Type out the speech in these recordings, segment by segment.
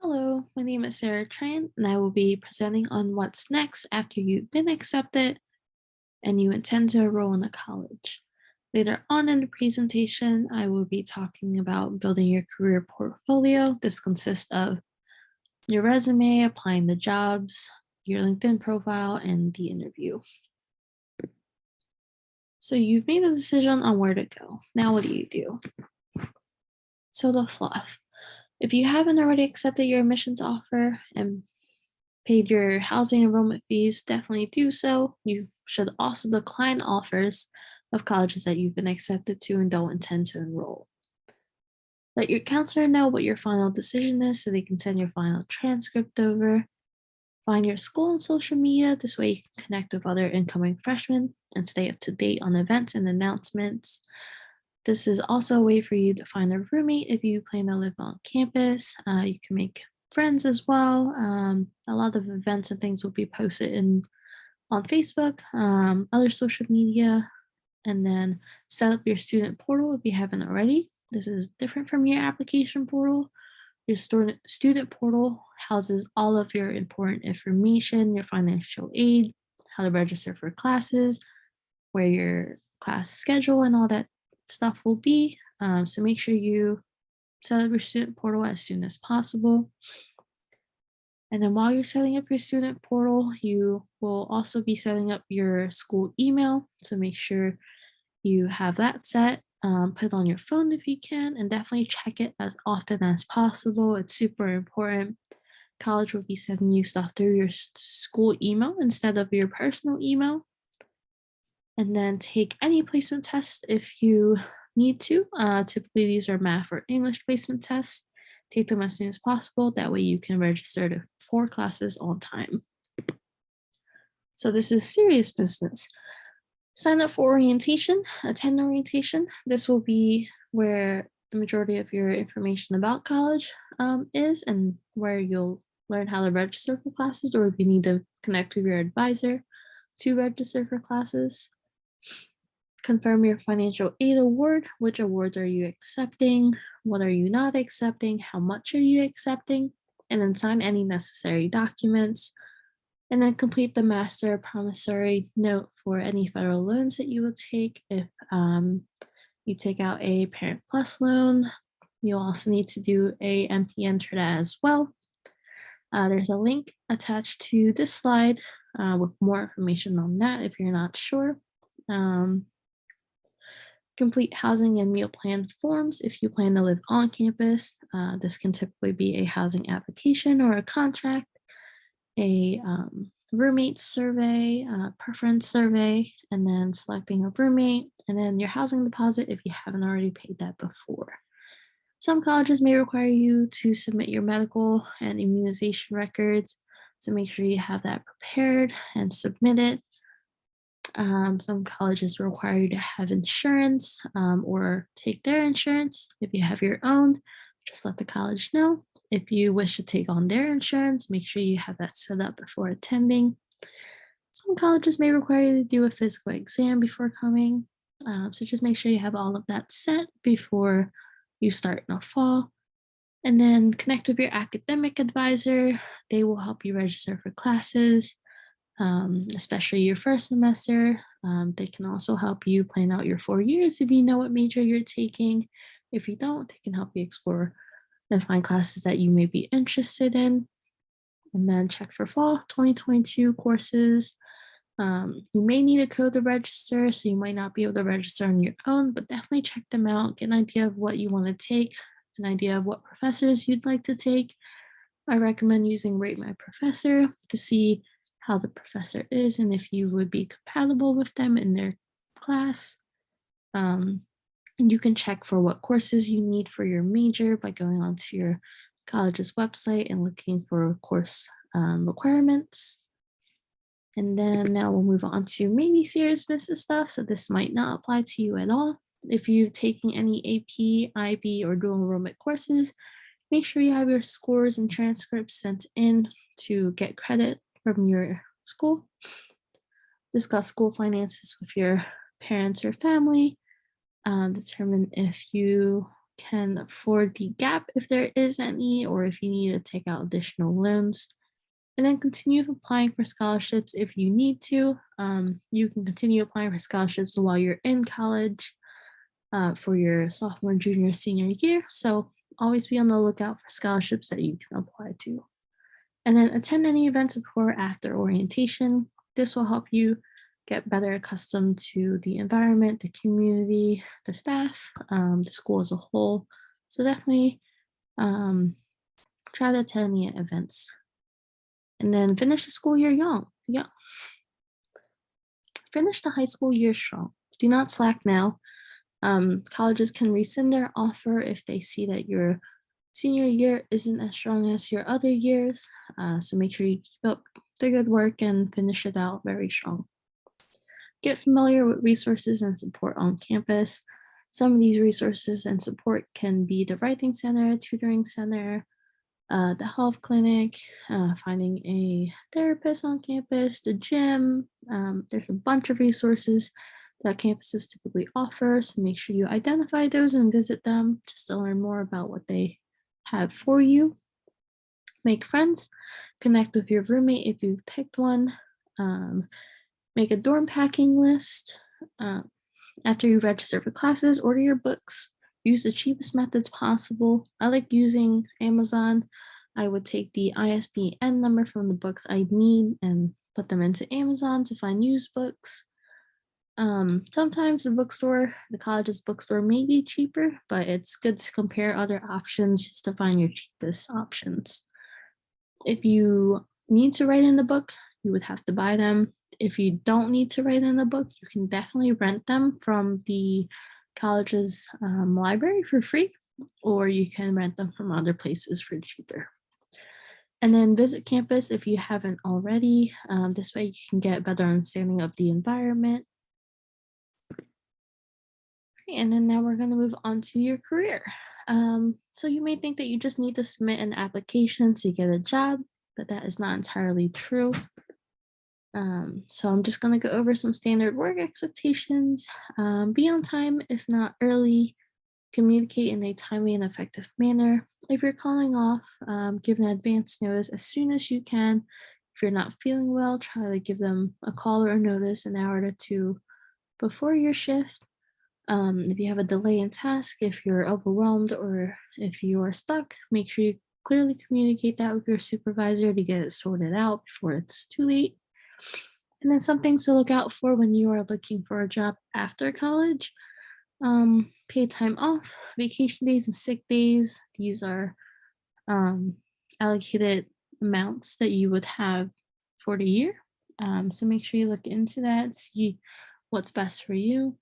Hello, my name is Sarah Tran, and I will be presenting on what's next after you've been accepted and you intend to enroll in a college. Later on in the presentation, I will be talking about building your career portfolio. This consists of your resume, applying the jobs, your LinkedIn profile, and the interview. So you've made a decision on where to go. Now, what do you do? So, the fluff. If you haven't already accepted your admissions offer and paid your housing enrollment fees, definitely do so. You should also decline offers of colleges that you've been accepted to and don't intend to enroll. Let your counselor know what your final decision is so they can send your final transcript over. Find your school on social media. This way you can connect with other incoming freshmen and stay up to date on events and announcements. This is also a way for you to find a roommate if you plan to live on campus. You can make friends as well. A lot of events and things will be posted on Facebook, other social media, and then set up your student portal if you haven't already. This is different from your application portal. Your student portal houses all of your important information, your financial aid, how to register for classes, where your class schedule and all that stuff will be. So make sure you set up your student portal as soon as possible. And then while you're setting up your student portal, you will also be setting up your school email. So make sure you have that set. Put it on your phone if you can, and definitely check it as often as possible. It's super important. College will be sending you stuff through your school email instead of your personal email. And then take any placement tests if you need to. Typically, these are math or English placement tests. Take them as soon as possible. That way, you can register to 4 classes on time. So, this is serious business. Sign up for orientation, attend orientation. This will be where the majority of your information about college is and where you'll learn how to register for classes or if you need to connect with your advisor to register for classes. Confirm your financial aid award. Which awards are you accepting? What are you not accepting? How much are you accepting? And then sign any necessary documents. And then complete the master promissory note for any federal loans that you will take. If you take out a Parent Plus loan, you'll also need to do a MPN for that as well. There's a link attached to this slide with more information on that if you're not sure. Complete housing and meal plan forms if you plan to live on campus. This can typically be a housing application or a contract, a roommate survey, preference survey, and then selecting a roommate, and then your housing deposit if you haven't already paid that before. Some colleges may require you to submit your medical and immunization records, so make sure you have that prepared and submit it. Some colleges require you to have insurance or take their insurance. If you have your own, just let the college know. If you wish to take on their insurance, make sure you have that set up before attending. Some colleges may require you to do a physical exam before coming. So just make sure you have all of that set before you start in the fall. And then connect with your academic advisor. They will help you register for classes, especially your first semester. They can also help you plan out your 4 years if you know what major you're taking. If you don't, they can help you explore and find classes that you may be interested in. And then check for fall 2022 courses. You may need a code to register, so you might not be able to register on your own, but definitely check them out, get an idea of what you want to take, an idea of what professors you'd like to take. I recommend using Rate My Professor to see how the professor is and if you would be compatible with them in their class. You can check for what courses you need for your major by going onto your college's website and looking for course requirements. And then now we'll move on to maybe serious business stuff. So this might not apply to you at all. If you've taken any AP, IB, or dual enrollment courses, make sure you have your scores and transcripts sent in to get credit from your school. Discuss school finances with your parents or family. Determine if you can afford the gap if there is any, or if you need to take out additional loans. And then continue applying for scholarships if you need to. You can continue applying for scholarships while you're in college for your sophomore, junior, senior year. So always be on the lookout for scholarships that you can apply to. And then attend any events before or after orientation. This will help you get better accustomed to the environment, the community, the staff, the school as a whole. So definitely try to attend any events. And then finish the school year young. Yeah. Finish the high school year strong. Do not slack now. Colleges can rescind their offer if they see that your senior year isn't as strong as your other years. So make sure you keep up the good work and finish it out very strong. Get familiar with resources and support on campus. Some of these resources and support can be the Writing Center, Tutoring Center, the health clinic, finding a therapist on campus, the gym. There's a bunch of resources that campuses typically offer. So make sure you identify those and visit them just to learn more about what they have for you. Make friends, connect with your roommate if you've picked one. Make a dorm packing list. After you register for classes, order your books. Use the cheapest methods possible. I like using Amazon. I would take the ISBN number from the books I need and put them into Amazon to find used books. Sometimes the college's bookstore may be cheaper, but it's good to compare other options just to find your cheapest options. If you need to write in the book, you would have to buy them. If you don't need to write in the book, you can definitely rent them from the college's library for free, or you can rent them from other places for cheaper. And then visit campus if you haven't already. This way you can get a better understanding of the environment. And then now we're going to move on to your career. So you may think that you just need to submit an application to get a job, but that is not entirely true. So I'm just going to go over some standard work expectations. Be on time, if not early. Communicate in a timely and effective manner. If you're calling off, give an advance notice as soon as you can. If you're not feeling well, try to give them a call or a notice an hour or two before your shift. If you have a delay in task, if you're overwhelmed, or if you are stuck, make sure you clearly communicate that with your supervisor to get it sorted out before it's too late. And then some things to look out for when you are looking for a job after college. Paid time off, vacation days, and sick days. These are allocated amounts that you would have for the year. So make sure you look into that, see what's best for you.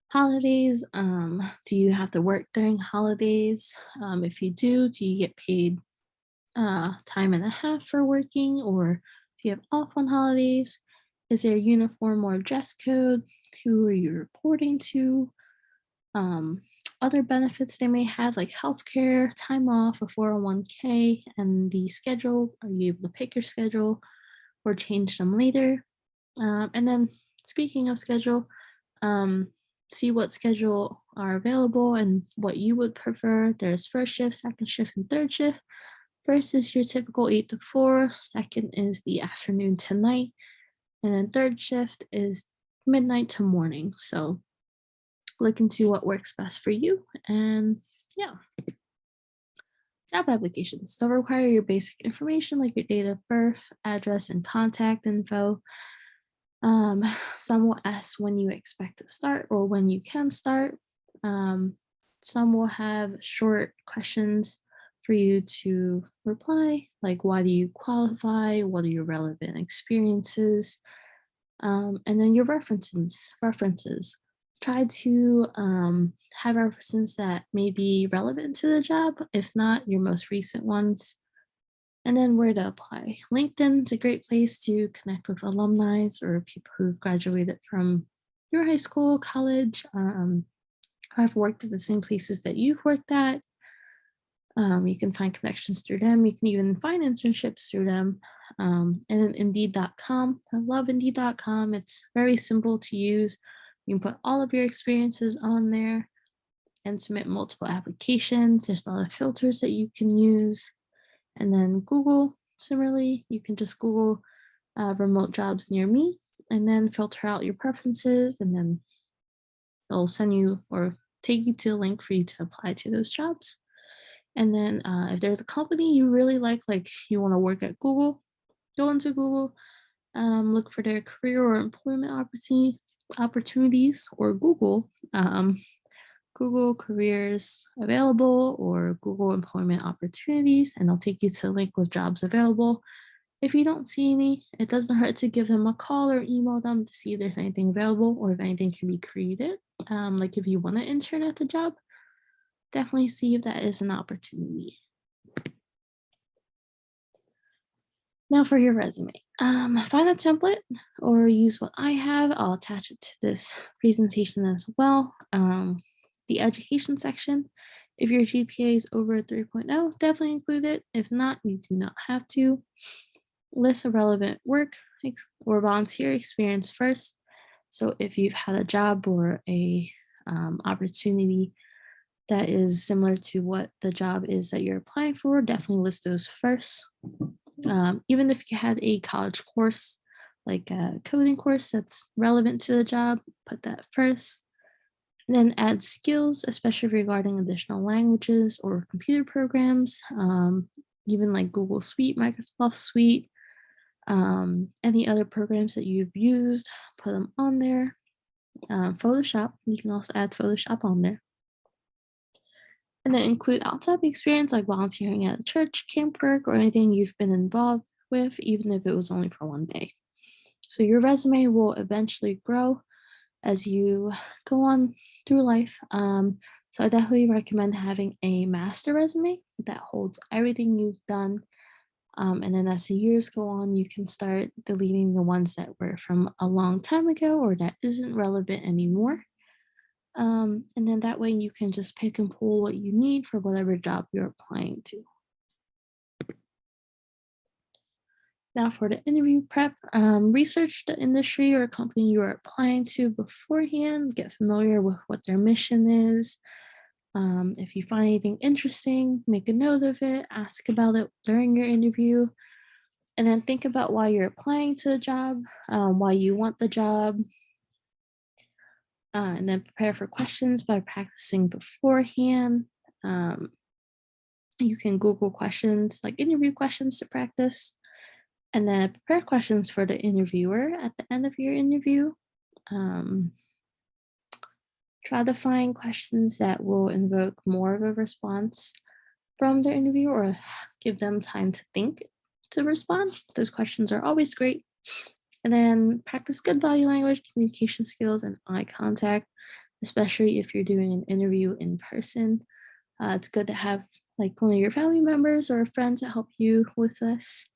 Holidays, do you have to work during holidays? If you do you get paid time and a half for working, or if you have off on holidays? Is there a uniform or dress code? Who are you reporting to? Other benefits they may have, like healthcare, time off, a 401k, and the schedule. Are you able to pick your schedule or change them later? And then speaking of schedule, see what schedule are available and what you would prefer. There's first shift, second shift, and third shift. First is your typical 8 to 4. Second is the afternoon to night. And then third shift is midnight to morning. So look into what works best for you. And yeah. Job applications. They'll require your basic information like your date of birth, address, and contact info. Some will ask when you expect to start or when you can start. Some will have short questions for you to reply, like why do you qualify? What are your relevant experiences? And then your references. Try to have references that may be relevant to the job, if not your most recent ones. And then where to apply. LinkedIn is a great place to connect with alumni or people who've graduated from your high school, college, have worked at the same places that you've worked at. You can find connections through them. You can even find internships through them. And then Indeed.com. I love Indeed.com. It's very simple to use. You can put all of your experiences on there. and submit multiple applications. There's a lot of filters that you can use. And then Google, similarly, you can just Google remote jobs near me and then filter out your preferences, and then it'll send you or take you to a link for you to apply to those jobs. And then if there's a company you really like you want to work at Google, go into Google, look for their career or employment opportunities, or Google Google careers available or Google employment opportunities, and they'll take you to a link with jobs available. If you don't see any, it doesn't hurt to give them a call or email them to see if there's anything available or if anything can be created. Like if you want to intern at the job, definitely see if that is an opportunity. Now for your resume, find a template or use what I have. I'll attach it to this presentation as well. The education section, if your GPA is over 3.0, definitely include it. If not, you do not have to. List a relevant work or volunteer experience first. So if you've had a job or a opportunity that is similar to what the job is that you're applying for, definitely list those first. Even if you had a college course, like a coding course that's relevant to the job, put that first. And then add skills, especially regarding additional languages or computer programs, even like Google Suite, Microsoft Suite, any other programs that you've used, put them on there. Photoshop, you can also add Photoshop on there. And then include outside experience like volunteering at a church, camp work, or anything you've been involved with, even if it was only for one day. So your resume will eventually grow as you go on through life. So I definitely recommend having a master resume that holds everything you've done. And then as the years go on, you can start deleting the ones that were from a long time ago or that isn't relevant anymore. And then that way you can just pick and pull what you need for whatever job you're applying to. Now for the interview prep, research the industry or company you are applying to beforehand, get familiar with what their mission is. If you find anything interesting, make a note of it, ask about it during your interview, and then think about why you're applying to the job, why you want the job, and then prepare for questions by practicing beforehand. You can Google questions, like interview questions to practice, and then prepare questions for the interviewer at the end of your interview. Try to find questions that will invoke more of a response from the interviewer or give them time to think to respond. Those questions are always great. And then practice good body language, communication skills, and eye contact, especially if you're doing an interview in person. It's good to have like one of your family members or friends to help you with this.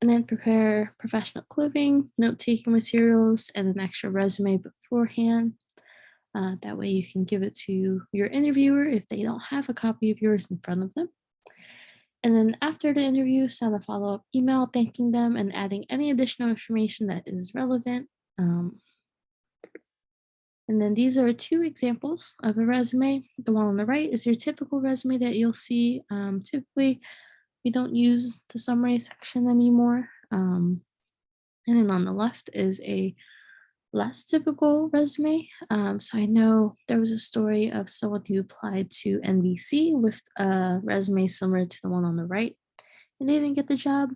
And then prepare professional clothing, note-taking materials, and an extra resume beforehand. That way you can give it to your interviewer if they don't have a copy of yours in front of them. And then after the interview, send a follow-up email thanking them and adding any additional information that is relevant. And then these are two examples of a resume. The one on the right is your typical resume that you'll see. Typically, we don't use the summary section anymore. And then on the left is a less typical resume. So I know there was a story of someone who applied to NBC with a resume similar to the one on the right, and they didn't get the job.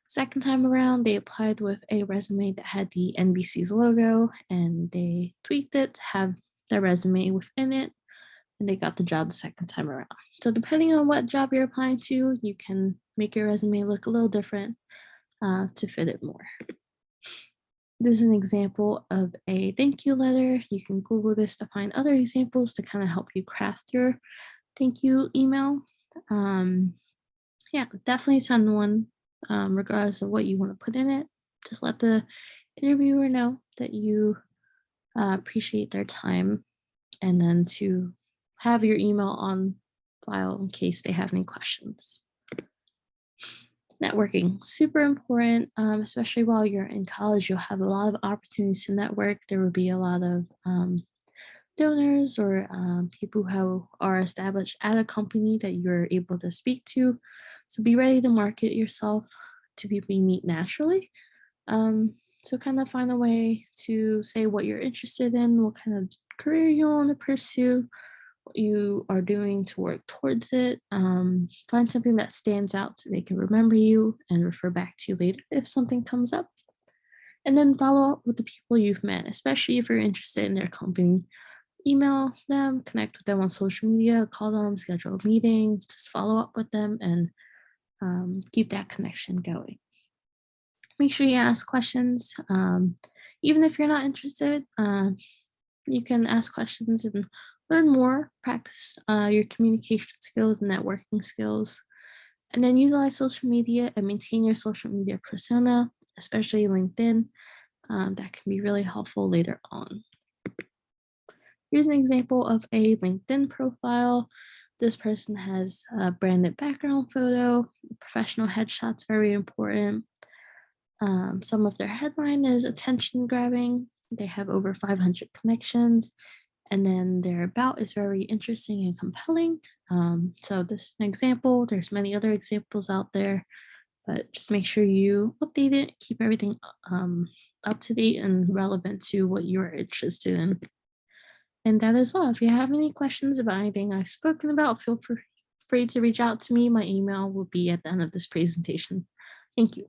Second time around, they applied with a resume that had the NBC's logo, and they tweaked it to have their resume within it, and they got the job the second time around. So depending on what job you're applying to, you can make your resume look a little different to fit it more. This is an example of a thank you letter. You can Google this to find other examples to kind of help you craft your thank you email. Yeah, definitely send one regardless of what you want to put in it. Just let the interviewer know that you appreciate their time, and then to have your email on file in case they have any questions. Networking, super important, especially while you're in college. You'll have a lot of opportunities to network. There will be a lot of donors or people who are established at a company that you're able to speak to. So be ready to market yourself to people you meet naturally. So kind of find a way to say what you're interested in, what kind of career you want to pursue, what you are doing to work towards it. Find something that stands out so they can remember you and refer back to you later if something comes up. And then follow up with the people you've met, especially if you're interested in their company. Email them, connect with them on social media, call them, schedule a meeting, just follow up with them and keep that connection going. Make sure you ask questions. Even if you're not interested, you can ask questions and learn more, practice your communication skills and networking skills, and then utilize social media and maintain your social media persona, especially LinkedIn. That can be really helpful later on. Here's an example of a LinkedIn profile. This person has a branded background photo, professional headshots, very important. Some of their headline is attention grabbing. They have over 500 connections. And then their about is very interesting and compelling. So this is an example. There's many other examples out there, but just make sure you update it, keep everything up to date and relevant to what you're interested in. And that is all. If you have any questions about anything I've spoken about, feel free to reach out to me. My email will be at the end of this presentation. Thank you.